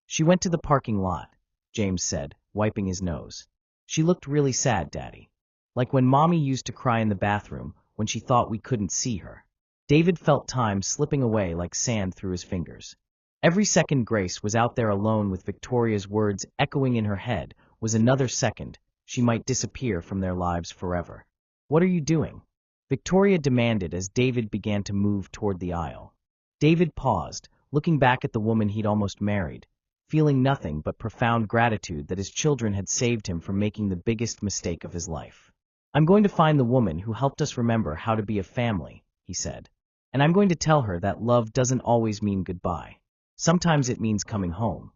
She went to the parking lot, James said, wiping his nose. She looked really sad, Daddy. Like when Mommy used to cry in the bathroom when she thought we couldn't see her. David felt time slipping away like sand through his fingers. Every second Grace was out there alone with Victoria's words echoing in her head was another second she might disappear from their lives forever. What are you doing? Victoria demanded as David began to move toward the aisle. David paused, looking back at the woman he'd almost married, feeling nothing but profound gratitude that his children had saved him from making the biggest mistake of his life. I'm going to find the woman who helped us remember how to be a family, he said. And I'm going to tell her that love doesn't always mean goodbye. Sometimes it means coming home.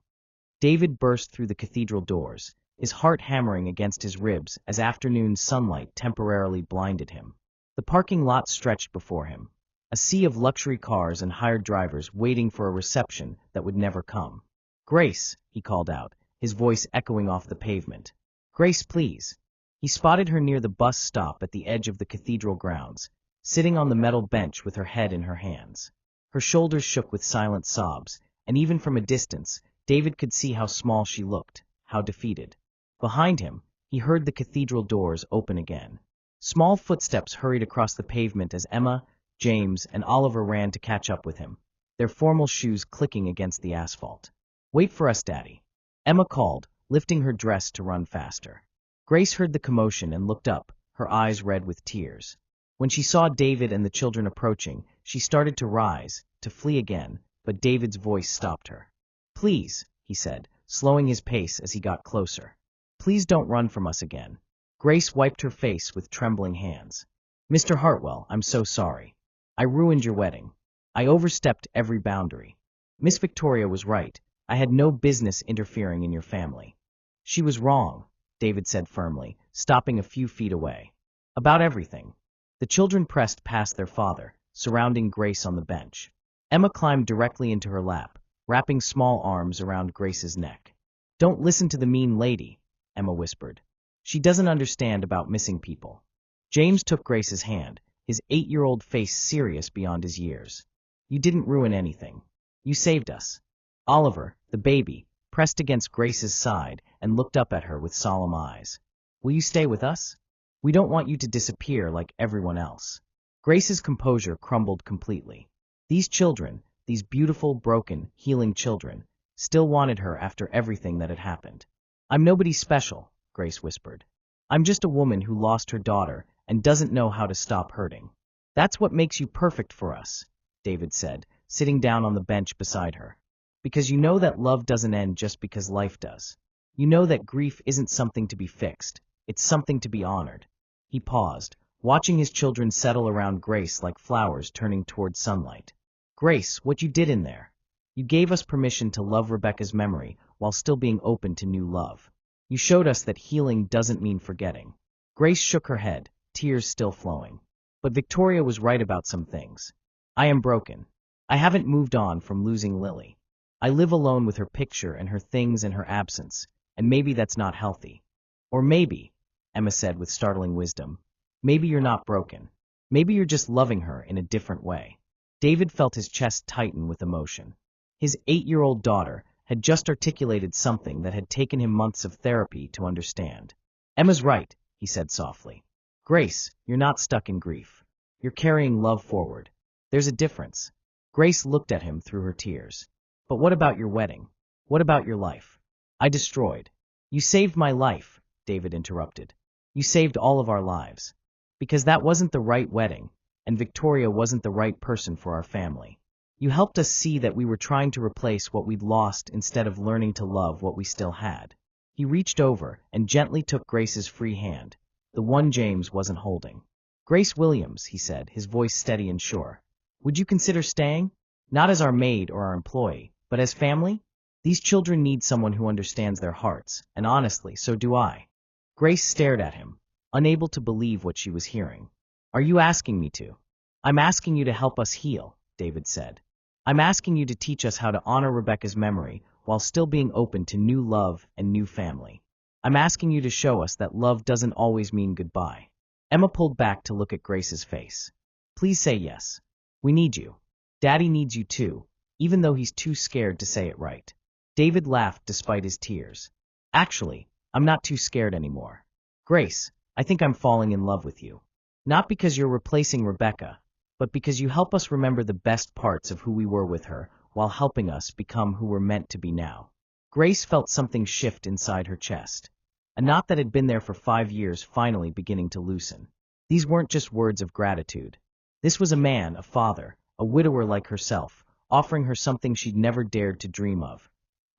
David burst through the cathedral doors, his heart hammering against his ribs as afternoon sunlight temporarily blinded him. The parking lot stretched before him, a sea of luxury cars and hired drivers waiting for a reception that would never come. Grace, he called out, his voice echoing off the pavement. Grace, please. He spotted her near the bus stop at the edge of the cathedral grounds, sitting on the metal bench with her head in her hands. Her shoulders shook with silent sobs, and even from a distance, David could see how small she looked, how defeated. Behind him, he heard the cathedral doors open again. Small footsteps hurried across the pavement as Emma, James, and Oliver ran to catch up with him, their formal shoes clicking against the asphalt. Wait for us, Daddy, Emma called, lifting her dress to run faster. Grace heard the commotion and looked up, her eyes red with tears. When she saw David and the children approaching, she started to rise, to flee again, but David's voice stopped her. Please, he said, slowing his pace as he got closer. Please don't run from us again. Grace wiped her face with trembling hands. Mr. Hartwell, I'm so sorry. I ruined your wedding. I overstepped every boundary. Miss Victoria was right. I had no business interfering in your family. She was wrong, David said firmly, stopping a few feet away. About everything. The children pressed past their father, surrounding Grace on the bench. Emma climbed directly into her lap, wrapping small arms around Grace's neck. "Don't listen to the mean lady," Emma whispered. "She doesn't understand about missing people." James took Grace's hand, his 8-year-old face serious beyond his years. "You didn't ruin anything. You saved us." Oliver, the baby, pressed against Grace's side and looked up at her with solemn eyes. "Will you stay with us? We don't want you to disappear like everyone else." Grace's composure crumbled completely. These children, these beautiful, broken, healing children, still wanted her after everything that had happened. "I'm nobody special," Grace whispered. "I'm just a woman who lost her daughter and doesn't know how to stop hurting." "That's what makes you perfect for us," David said, sitting down on the bench beside her. "Because you know that love doesn't end just because life does. You know that grief isn't something to be fixed, it's something to be honored." He paused, watching his children settle around Grace like flowers turning toward sunlight. "Grace, what you did in there. You gave us permission to love Rebecca's memory while still being open to new love. You showed us that healing doesn't mean forgetting." Grace shook her head, tears still flowing. "But Victoria was right about some things. I am broken. I haven't moved on from losing Lily. I live alone with her picture and her things and her absence, and maybe that's not healthy. Or maybe," Emma said with startling wisdom, "maybe you're not broken. Maybe you're just loving her in a different way." David felt his chest tighten with emotion. His 8-year-old daughter had just articulated something that had taken him months of therapy to understand. "Emma's right," he said softly. "Grace, you're not stuck in grief. You're carrying love forward. There's a difference." Grace looked at him through her tears. "But what about your wedding? What about your life?" "I destroyed." "You saved my life," David interrupted. "You saved all of our lives. Because that wasn't the right wedding, and Victoria wasn't the right person for our family. You helped us see that we were trying to replace what we'd lost instead of learning to love what we still had." He reached over and gently took Grace's free hand, the one James wasn't holding. "Grace Williams," he said, his voice steady and sure, "would you consider staying? Not as our maid or our employee, but as family? These children need someone who understands their hearts, and honestly, so do I." Grace stared at him, unable to believe what she was hearing. "Are you asking me to?" "I'm asking you to help us heal," David said. "I'm asking you to teach us how to honor Rebecca's memory while still being open to new love and new family. I'm asking you to show us that love doesn't always mean goodbye." Emma pulled back to look at Grace's face. "Please say yes. We need you. Daddy needs you too, even though he's too scared to say it right." David laughed despite his tears. "Actually, I'm not too scared anymore. Grace, I think I'm falling in love with you. Not because you're replacing Rebecca, but because you help us remember the best parts of who we were with her while helping us become who we're meant to be now." Grace felt something shift inside her chest. A knot that had been there for 5 years finally beginning to loosen. These weren't just words of gratitude. This was a man, a father, a widower like herself, offering her something she'd never dared to dream of.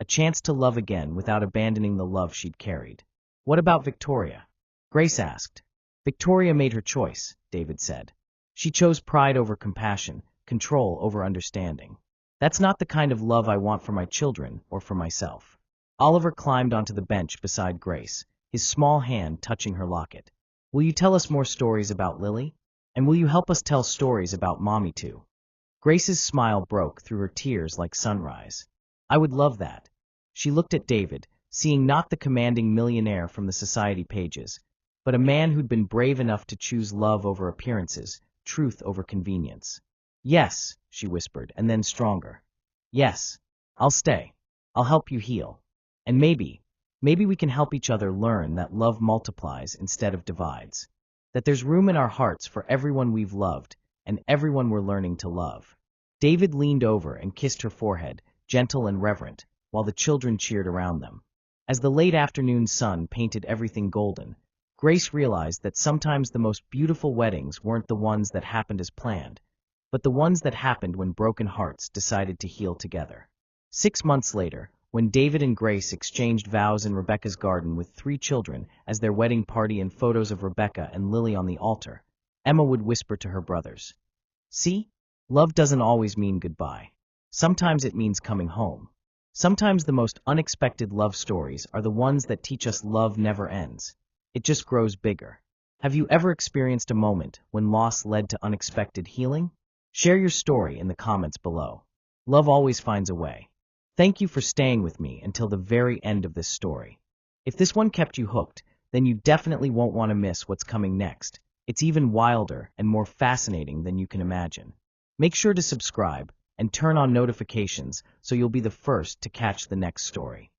A chance to love again without abandoning the love she'd carried. "What about Victoria?" Grace asked. "Victoria made her choice," David said. "She chose pride over compassion, control over understanding. That's not the kind of love I want for my children or for myself." Oliver climbed onto the bench beside Grace, his small hand touching her locket. "Will you tell us more stories about Lily? And will you help us tell stories about Mommy too?" Grace's smile broke through her tears like sunrise. "I would love that." She looked at David, seeing not the commanding millionaire from the society pages, but a man who'd been brave enough to choose love over appearances, truth over convenience. "Yes," she whispered, and then stronger. "Yes, I'll stay. I'll help you heal. And maybe we can help each other learn that love multiplies instead of divides. That there's room in our hearts for everyone we've loved and everyone we're learning to love." David leaned over and kissed her forehead, gentle and reverent, while the children cheered around them. As the late afternoon sun painted everything golden, Grace realized that sometimes the most beautiful weddings weren't the ones that happened as planned, but the ones that happened when broken hearts decided to heal together. 6 months later, when David and Grace exchanged vows in Rebecca's garden with 3 children as their wedding party and photos of Rebecca and Lily on the altar, Emma would whisper to her brothers, "See? Love doesn't always mean goodbye. Sometimes it means coming home. Sometimes the most unexpected love stories are the ones that teach us love never ends. It just grows bigger." Have you ever experienced a moment when loss led to unexpected healing? Share your story in the comments below. Love always finds a way. Thank you for staying with me until the very end of this story. If this one kept you hooked, then you definitely won't want to miss what's coming next. It's even wilder and more fascinating than you can imagine. Make sure to subscribe and turn on notifications so you'll be the first to catch the next story.